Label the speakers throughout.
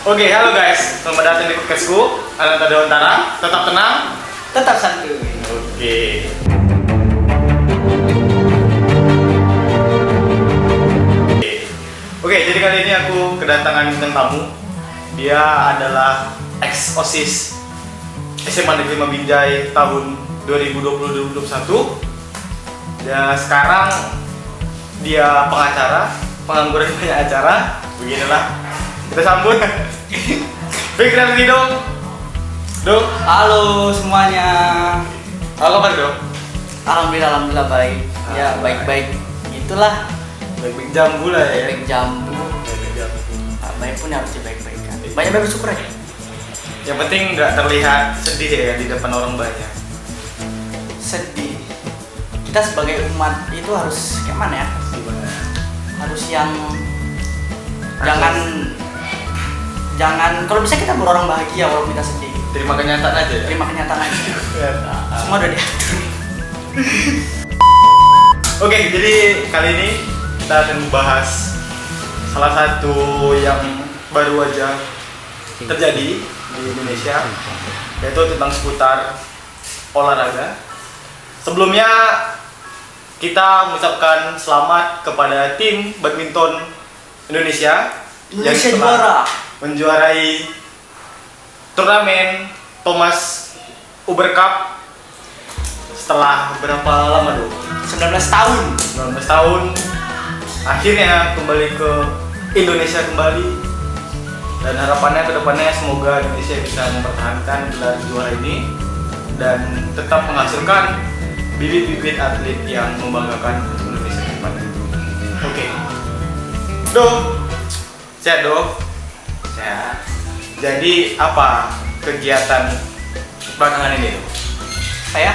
Speaker 1: Oke, halo guys, selamat datang di podcastku. Ananta Dewantara, tetap tenang,
Speaker 2: Tetap santuy.
Speaker 1: Oke. Oke, jadi kali ini aku kedatangan bintang tamu. Dia adalah ex-OSIS SMA Negeri 5 Binjai tahun 2020-2021. Dan sekarang dia pengacara, pengangguran banyak acara. Beginilah. Kita sambut. Fikran Ridho. Dok.
Speaker 2: Halo semuanya.
Speaker 1: Halo kan Dok?
Speaker 2: Alhamdulillah baik. Ya baik-baik. Itulah.
Speaker 1: Baik-baik jambu lah ya.
Speaker 2: Baik jambu.
Speaker 1: Baik-baik jambu.
Speaker 2: Nah, baik pun harus dibaik-baikkan. Banyak bersyukur ya.
Speaker 1: Yang penting nggak terlihat sedih ya di depan orang banyak.
Speaker 2: Sedih. Kita sebagai umat itu harus kayak mana ya?
Speaker 1: Gimana?
Speaker 2: Harus yang jangan kalau bisa kita berorang bahagia walaupun kita sedih.
Speaker 1: Terima kenyataan aja ya.
Speaker 2: Terima kenyataan aja. Semua udah diatur.
Speaker 1: Oke, jadi kali ini kita akan membahas salah satu yang baru aja terjadi di Indonesia, yaitu tentang seputar olahraga. Sebelumnya kita mengucapkan selamat kepada tim badminton Indonesia yang
Speaker 2: Indonesia
Speaker 1: telah
Speaker 2: juara.
Speaker 1: menjuarai turnamen Thomas Uber Cup setelah berapa lama dulu?
Speaker 2: 19 tahun.
Speaker 1: 19 tahun akhirnya kembali ke Indonesia kembali, dan harapannya ke depannya semoga Indonesia bisa mempertahankan gelar juara ini dan tetap menghasilkan bibit-bibit atlet yang membanggakan untuk Indonesia ke depannya. Oke. Dok, sehat Dok? Sehat. Jadi apa kegiatan belakangan ini Dok?
Speaker 2: Saya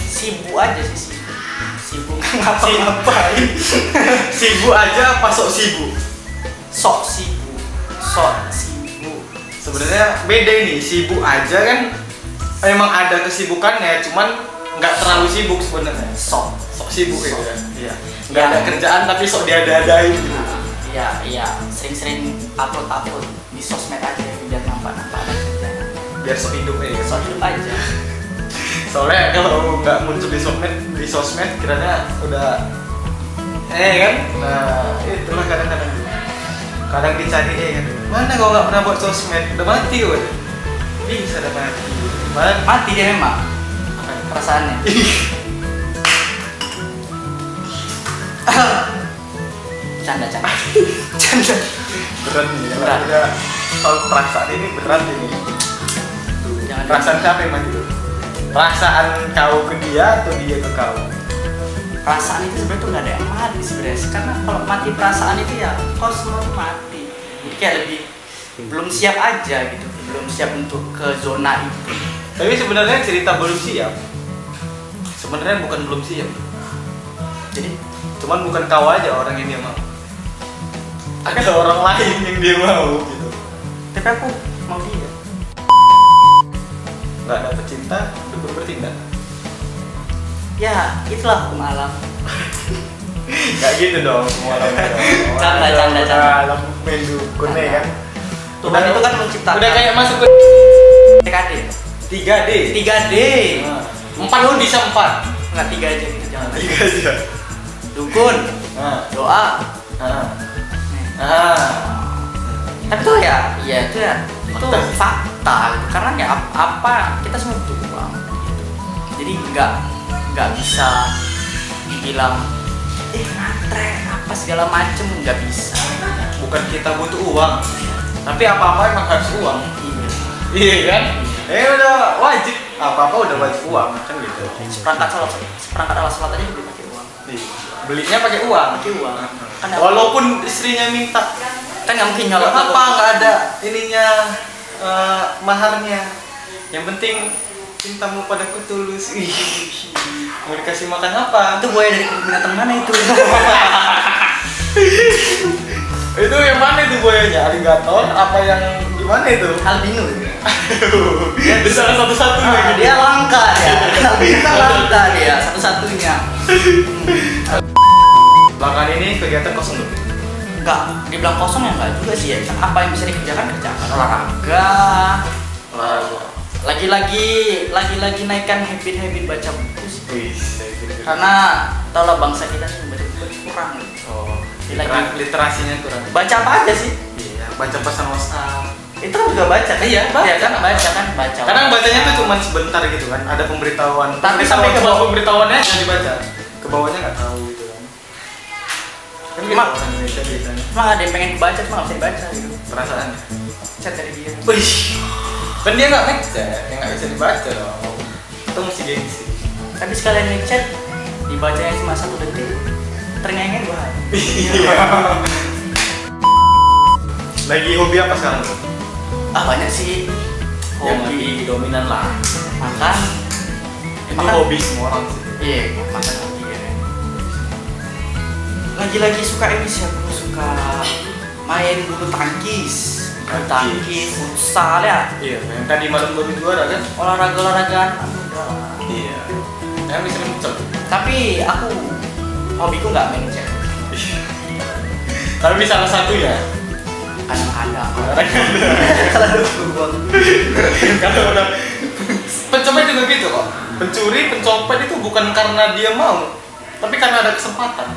Speaker 2: sibuk aja sih, sibuk ngapa-ngapain.
Speaker 1: Sibuk aja apa sok sibuk?
Speaker 2: sok sibuk.
Speaker 1: Sebenarnya beda nih, sibuk aja kan memang ada kesibukannya, cuman nggak terlalu sibuk sebenarnya.
Speaker 2: Sok
Speaker 1: Sibuk gitu ya. Iya. Nggak
Speaker 2: Ya.
Speaker 1: ada kerjaan tapi sok diada-adain gitu.
Speaker 2: Iya, sering-sering upload di sosmed aja biar nampak ada kerjaan.
Speaker 1: Biar sok hidup ya.
Speaker 2: Sok hidup aja.
Speaker 1: Soalnya kalau nggak muncul di sosmed kiranya udah kan. Nah, itulah kadang dicari kan. Mana kalau nggak pernah buat sosmed udah mati udah. Bisa udah mati.
Speaker 2: Mati dia memang perasaannya. Canda.
Speaker 1: Berat nih,
Speaker 2: Berat.
Speaker 1: udah soal perasaan ini berat ini.
Speaker 2: Jangan
Speaker 1: Perasaan siapa yang mati dulu? Perasaan kau ke dia atau dia ke kau?
Speaker 2: perasaan itu sebenarnya tuh nggak ada yang mati sebenarnya, karena kalau mati perasaan itu ya kau semua tuh mati. Jadi kayak lebih belum siap aja gitu, belum siap untuk ke zona itu.
Speaker 1: Tapi sebenarnya cerita belum siap. Sebenarnya bukan belum siap.
Speaker 2: Jadi
Speaker 1: Cuman bukan kau aja orang yang dia mau. Ada orang lain yang dia mau gitu.
Speaker 2: tapi aku mau dia.
Speaker 1: Nggak dapet cinta, dukun bertindak.
Speaker 2: Ya itulah hukum alam.
Speaker 1: Nggak gitu dong, semua orang.
Speaker 2: Canda.
Speaker 1: Alam main dukun ya kan.
Speaker 2: Tuhan itu kan menciptakan.
Speaker 1: Udah kayak masuk ke
Speaker 2: TKD.
Speaker 1: 3D.
Speaker 2: 3D.
Speaker 1: 4 pun bisa 4.
Speaker 2: Enggak 3 aja gitu, jangan.
Speaker 1: 3 aja.
Speaker 2: Dukun,
Speaker 1: Nah,
Speaker 2: doa.
Speaker 1: nah,
Speaker 2: Nih.
Speaker 1: nah.
Speaker 2: Tapi tuh ya itu fakta gitu. Karena ya apa kita semua butuh uang gitu. Jadi nggak bisa dibilang ngantret apa segala macem, nggak bisa.
Speaker 1: Bukan kita butuh uang, tapi apa-apa emang harus uang. Iya kan? Udah wajib, apa-apa udah wajib uang kan gitu.
Speaker 2: Seperangkat alat sholat aja beli pakai uang.
Speaker 1: Belinya pakai uang.
Speaker 2: Kan
Speaker 1: Walaupun istrinya minta,
Speaker 2: kan nggak mungkin
Speaker 1: nggak
Speaker 2: nyolot
Speaker 1: apa-apa, nggak ada ininya maharnya. Yang penting cintamu padaku tulus. Ih, mau dikasih makan apa?
Speaker 2: itu buaya dari binatang mana itu?
Speaker 1: Itu yang mana itu buayanya? Alligator? Apa yang gimana itu?
Speaker 2: Albino.
Speaker 1: Dia salah satu-satunya.
Speaker 2: Dia langka satu-satunya.
Speaker 1: Belakangan ini kegiatan kosong dulu.
Speaker 2: nggak dibilang kosong ya nggak juga sih ya. Apa yang bisa dikerjakan kerjakan, olahraga. Lagi-lagi naikkan habit baca buku sih. Karena tau lah bangsa kita nih baca buku kurang.
Speaker 1: Literasinya kurang.
Speaker 2: Baca apa aja sih?
Speaker 1: Iya, baca pesan WhatsApp.
Speaker 2: Itu kan juga baca kan?
Speaker 1: Iya,
Speaker 2: baca.
Speaker 1: Kadang bacanya tuh cuma sebentar gitu kan. Ada pemberitahuan.
Speaker 2: Tapi sampai ke bawah
Speaker 1: pemberitahuannya yang dibaca. Ke bawahnya nggak tahu gitu kan. Kan gitu
Speaker 2: Mak-
Speaker 1: orang Indonesia biasanya.
Speaker 2: Emang ada yang pengen dibaca cuma nggak bisa dibaca gitu.
Speaker 1: Perasaannya.
Speaker 2: Chat dari dia.
Speaker 1: Wih. Kan dia nggak ngechat, yang nggak bisa dibaca dong. Itu mesti gengsi.
Speaker 2: Tapi sekalian ngechat dibacanya cuma 1 detik. Ternyata 2 hari.
Speaker 1: Iya. Lagi hobi apa sekarang?
Speaker 2: Banyak sih.
Speaker 1: Yang
Speaker 2: Hobi
Speaker 1: lebih dominan lah.
Speaker 2: makan.
Speaker 1: Itu
Speaker 2: Makan.
Speaker 1: hobi semua orang sih.
Speaker 2: Iya, makan hobi ya. Lagi-lagi suka ini sih, aku suka main bulu tangkis, futsal ya.
Speaker 1: Iya, yang tadi malam baru juara kan?
Speaker 2: Olahragaan.
Speaker 1: Iya. Yang bisa muncul.
Speaker 2: Tapi aku hobiku nggak main cewek.
Speaker 1: Tapi salah satu ya.
Speaker 2: Kadang-kadang.
Speaker 1: Kalau ada peluang. Kalau udah pencopet juga gitu kok. Pencuri, pencopet itu bukan karena dia mau, tapi karena ada kesempatan.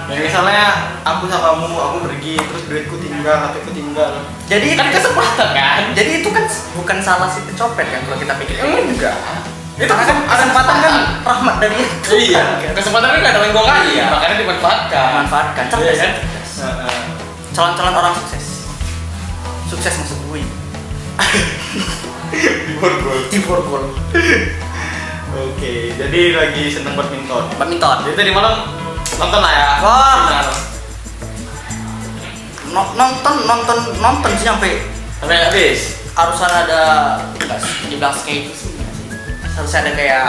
Speaker 1: Ya misalnya aku sama kamu, aku pergi terus duitku tinggal, HP ku tinggal.
Speaker 2: Jadi
Speaker 1: Kan kesempatan kan?
Speaker 2: Jadi itu kan bukan salah si pencopet kan kalau kita pikir.
Speaker 1: Enggak. Itu
Speaker 2: Karena kan kesempatan kan rahmat dari itu.
Speaker 1: Iya. Kesempatan kan nggak ada yang kali ya, makanya dimanfaatkan.
Speaker 2: Manfaatkan.
Speaker 1: Iya
Speaker 2: Cerdas
Speaker 1: kan?
Speaker 2: cerdas. Calon-calon orang sukses. Sukses maksud gue.
Speaker 1: Di borgol.
Speaker 2: Di borgol.
Speaker 1: Oke, jadi lagi seneng badminton.
Speaker 2: Badminton.
Speaker 1: Jadi tadi malam nonton lah ya.
Speaker 2: Wah.
Speaker 1: Final.
Speaker 2: Nonton sih
Speaker 1: Sampai habis.
Speaker 2: harusnya ada enggak sih dibilang skate sih enggak sih. Harusnya ada kayak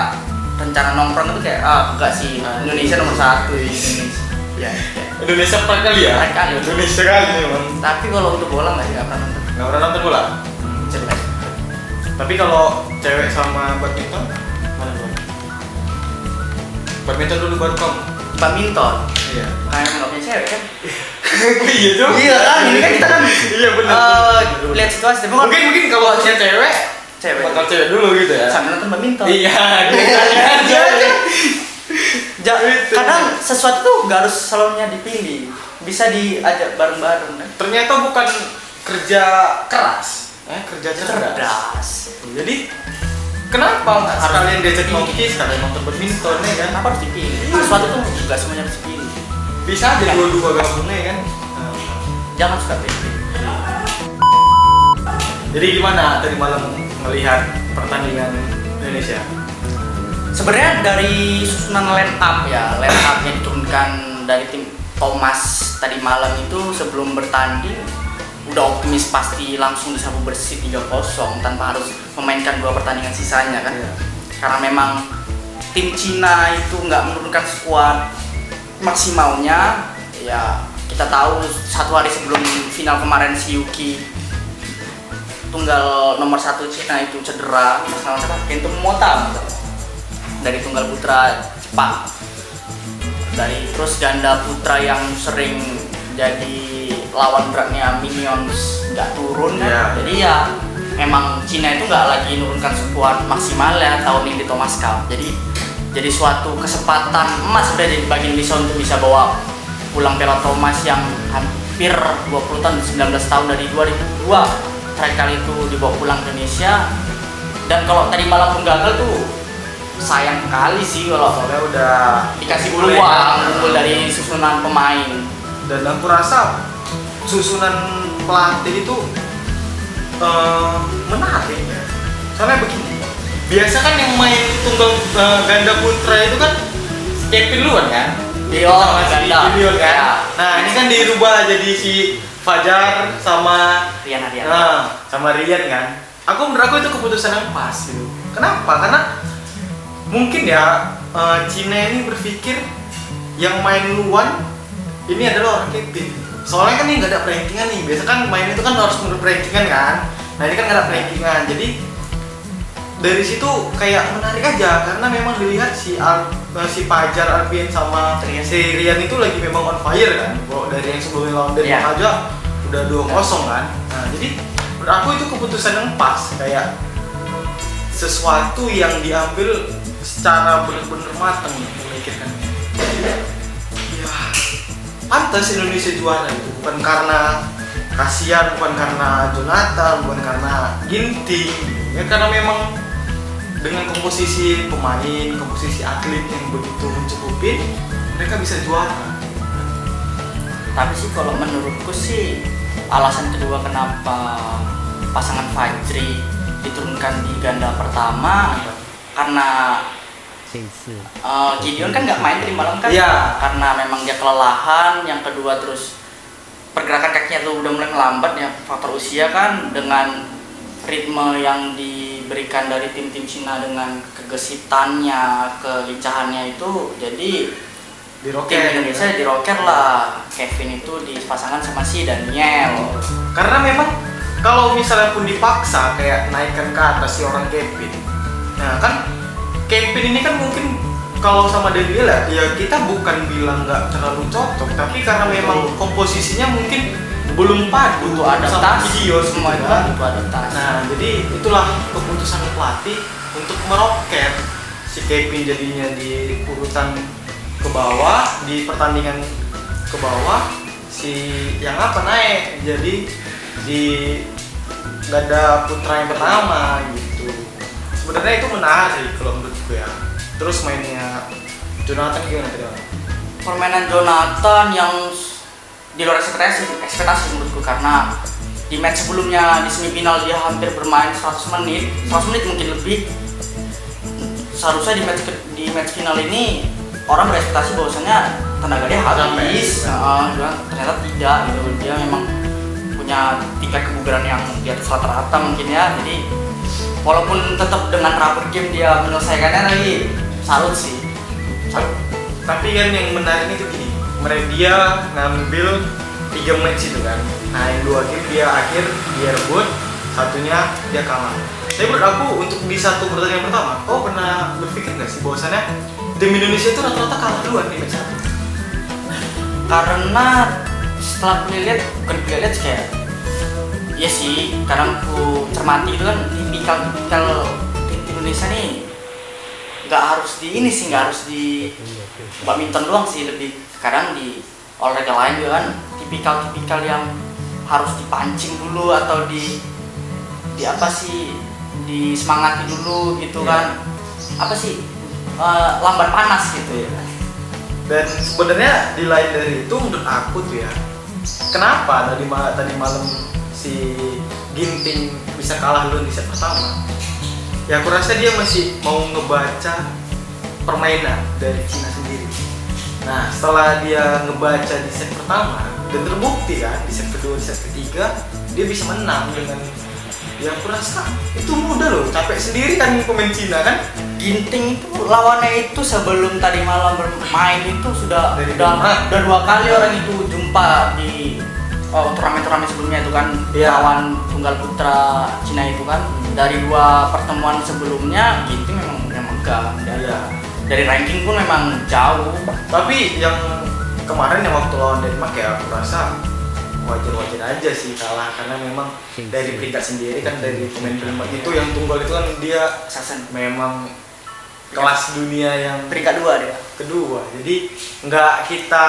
Speaker 2: rencana nongkrong itu kayak enggak sih Indonesia nomor 1 di Indonesia. Ya.
Speaker 1: Indonesia pernah kali ya?
Speaker 2: Pernah kali.
Speaker 1: Indonesia kali memang.
Speaker 2: Tapi kalau untuk bola enggak pernah nonton.
Speaker 1: Nggak pernah nonton bola.
Speaker 2: Jelek.
Speaker 1: Tapi kalau cewek sama badminton, mana dulu? Badminton dulu baru kamu.
Speaker 2: Badminton.
Speaker 1: Iya.
Speaker 2: Kayak nggak punya cewek kan?
Speaker 1: Iya juga.
Speaker 2: Iya kan, ini kan kita kan
Speaker 1: Iya benar.
Speaker 2: lihat situasi. Tapi kan
Speaker 1: Mungkin kalau punya cewek,
Speaker 2: cewek
Speaker 1: bakal cewek dulu gitu ya.
Speaker 2: sambil nonton badminton.
Speaker 1: Iya, gitu aja.
Speaker 2: Kadang sesuatu tuh nggak harus selalunya dipilih, bisa diajak bareng-bareng kan?
Speaker 1: Ternyata bukan kerja keras, kerja cerdas.
Speaker 2: Cerdas.
Speaker 1: Jadi kenapa nggak sekalian diajak hoki, sekalian nonton badminton ya kan?
Speaker 2: Kenapa harus dipilih? Sesuatu tuh nggak semuanya harus dipilih.
Speaker 1: Bisa aja dua-dua gabungnya kan?
Speaker 2: Jangan suka pilih.
Speaker 1: Jadi gimana tadi malam melihat pertandingan Indonesia?
Speaker 2: Sebenarnya dari susunan line up ya, line up yang diturunkan dari tim Thomas tadi malam itu sebelum bertanding udah optimis pasti langsung disapu bersih 3-0 tanpa harus memainkan 2 pertandingan sisanya kan.
Speaker 1: Iya.
Speaker 2: Karena memang tim Cina itu nggak menurunkan skuad maksimalnya. Ya kita tahu 1 hari sebelum final kemarin si Yuki tunggal nomor 1 Cina itu cedera, pas lawan siapa? Kento Momota dari tunggal putra Jepang. Dari terus ganda putra yang sering jadi lawan beratnya Minions nggak turun kan?
Speaker 1: Iya.
Speaker 2: Jadi ya memang Cina itu nggak lagi nurunkan skuad maksimal ya tahun ini di Thomas Cup. Jadi suatu kesempatan emas sudah jadi bagi Indonesia untuk bisa bawa pulang Piala Thomas yang hampir 20 tahun, 19 tahun dari 2002 terakhir kali itu dibawa pulang ke Indonesia. Dan kalau tadi malam pun gagal tuh sayang sekali sih kalau
Speaker 1: Soalnya udah
Speaker 2: dikasih
Speaker 1: mulai
Speaker 2: peluang unggul dari susunan pemain.
Speaker 1: dan aku rasa susunan pelatih itu menarik ya. Soalnya begini, biasa kan yang main tunggal ganda putra itu kan Kevin Luan kan?
Speaker 2: Dion,
Speaker 1: Sama si
Speaker 2: ganda.
Speaker 1: Dion kan?
Speaker 2: Ya.
Speaker 1: Nah ini kan dirubah jadi si Fajar sama
Speaker 2: Rian.
Speaker 1: sama Rian kan? Menurut aku itu keputusan yang pas gitu. Kenapa? Karena mungkin ya Cina ini berpikir yang main Luan ini adalah orang Kevin. Soalnya kan ini nggak ada rankingan nih. Biasa kan main itu kan harus menurut rankingan kan. Nah ini kan nggak ada rankingan. Jadi dari situ kayak menarik aja karena memang dilihat si Fajar Alvin sama si Rian itu lagi memang on fire kan. Kalau dari yang sebelumnya lawan Denmark aja udah 2-0 kan. Nah, jadi menurut aku itu keputusan yang pas, kayak sesuatu yang diambil secara benar-benar matang memikirkannya. Ya, pantas Indonesia juara itu bukan karena kasihan, bukan karena Jonathan, bukan karena Ginting, ya karena memang dengan komposisi pemain, komposisi atlet yang begitu mencukupin, mereka bisa juara.
Speaker 2: Tapi sih kalau menurutku sih alasan kedua kenapa pasangan Fajri diturunkan di ganda pertama karena Gideon kan nggak main tadi malam kan, karena memang dia kelelahan. Yang kedua terus pergerakan kakinya tuh udah mulai melambat ya, faktor usia kan, dengan ritme yang diberikan dari tim-tim Cina dengan kegesitannya, kelincahannya itu, jadi tim Indonesia diroket lah. Kevin itu dipasangkan sama si Daniel.
Speaker 1: Karena memang kalau misalnya pun dipaksa kayak naikkan ke atas si orang Kevin, nah kan Kevin ini kan mungkin kalau sama Daniel ya kita bukan bilang nggak terlalu cocok, tapi karena memang komposisinya mungkin belum padu
Speaker 2: butuh adaptasi,
Speaker 1: video
Speaker 2: semua itu kan butuh adaptasi.
Speaker 1: Nah, jadi itulah keputusan pelatih untuk meroket si Kevin jadinya di urutan ke bawah, di pertandingan ke bawah, si yang naik jadi di ganda putra yang pertama gitu. Sebenarnya itu menarik kalau menurutku ya. Terus mainnya Jonathan gimana tadi?
Speaker 2: Permainan Jonathan yang di luar ekspektasi menurutku, karena di match sebelumnya di semifinal dia hampir bermain 100 menit mungkin lebih. Seharusnya di match final ini orang berekspektasi bahwasanya tenaga dia habis, ternyata tidak gitu. Dia memang punya tingkat kebugaran yang di atas rata-rata mungkin ya. Jadi walaupun tetap dengan rubber game dia menyelesaikannya, tapi salut sih.
Speaker 1: Tapi kan yang menariknya itu gini, dia ngambil 3 match itu kan. Nah, yang 2 game dia rebut, satunya dia kalah. Tapi menurut aku untuk di satu pertandingan pertama, kau pernah berpikir nggak sih bahwasannya tim Indonesia itu rata-rata kalah duluan di match 1?
Speaker 2: Karena setelah kulihat kayak iya sih, kadang ku cermati itu kan tipikal tim Indonesia nih nggak harus di badminton doang sih, lebih kadang di olahraga lain juga kan tipikal yang harus dipancing dulu atau di apa sih, disemangati dulu gitu kan, apa sih, lambat panas gitu ya.
Speaker 1: Dan sebenarnya di lain dari itu menurut aku tuh ya, kenapa tadi malam si Ginting bisa kalah dulu di set pertama? Ya aku rasa dia masih mau ngebaca permainan dari Cina sendiri. Nah, setelah dia ngebaca di set pertama dan terbukti kan di set kedua, di set ketiga dia bisa menang dengan, ya aku rasa itu mudah loh, capek sendiri kan pemain Cina kan.
Speaker 2: Ginting itu lawannya itu sebelum tadi malam bermain itu sudah 2 kali orang itu jumpa di turnamen sebelumnya itu kan, lawan tunggal putra Cina itu kan. Dari 2 pertemuan sebelumnya Ginting memang yang megang dari ranking pun memang jauh.
Speaker 1: Tapi yang kemarin yang waktu lawan Denmark ya aku rasa wajar-wajar aja sih kalah, karena memang dari peringkat sendiri kan, dari pemain Denmark itu yang tunggal itu kan dia memang kelas dunia yang
Speaker 2: peringkat 2 dia.
Speaker 1: Kedua. Jadi nggak kita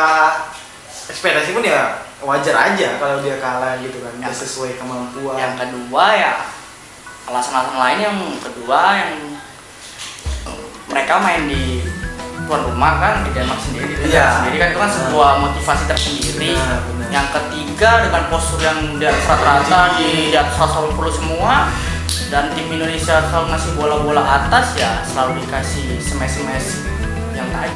Speaker 1: ekspektasi pun ya wajar aja kalau dia kalah gitu kan, dia sesuai kemampuan.
Speaker 2: Yang kedua ya alasan-alasan lain, yang kedua yang mereka main di tuan rumah kan, di Denmark sendiri sendiri kan, itu kan sebuah motivasi tersendiri. Yang ketiga dengan postur yang di atas rata-rata, di atas 180 semua, dan tim Indonesia selalu ngasih bola-bola atas, ya selalu dikasih smash yang naik.